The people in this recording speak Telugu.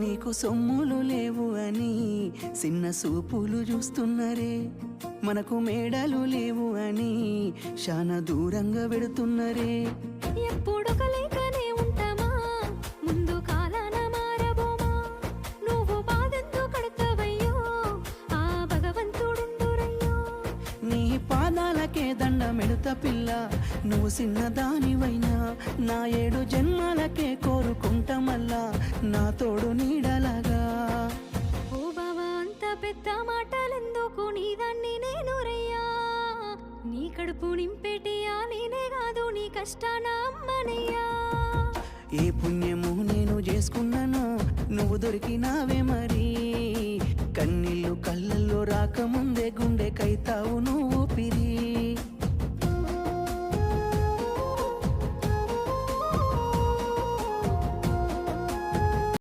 నీకు సొమ్ములు లేవు అని చిన్న సూపులు చూస్తున్నరే, మనకు మేడలు లేవు అని శానా దూరంగా వెడుతున్నరే. ఎప్పుడు కలేకనే ఉంటామా, ముందు కాలాన మారబోమా. నువ్వు బాధంతో కడతావయ్యో, ఆ భగవంతుడుండురయ్యో. నీ పాదాలకే దండమెడుత పిల్ల, నువ్వు చిన్నదానివైనా నా 7 జన్మలకే కోరుకుంటా మల్లా నా తోడు నీడలాగా. ఓ బావా అంత పెద్ద మాటలెందుకు, నీదాన్ని నేను రయ్యా. నీ కడుపు నింపేటియా నేనే కాదు, నీ కష్టాన అమ్మనయ్యా. ఏ పుణ్యము నేను చేసుకున్నానో నువ్వు దొరికినావే మరి, కన్నీళ్ళు కళ్ళల్లో రాకముందే గుండె కైతావు నువ్వు పిరి.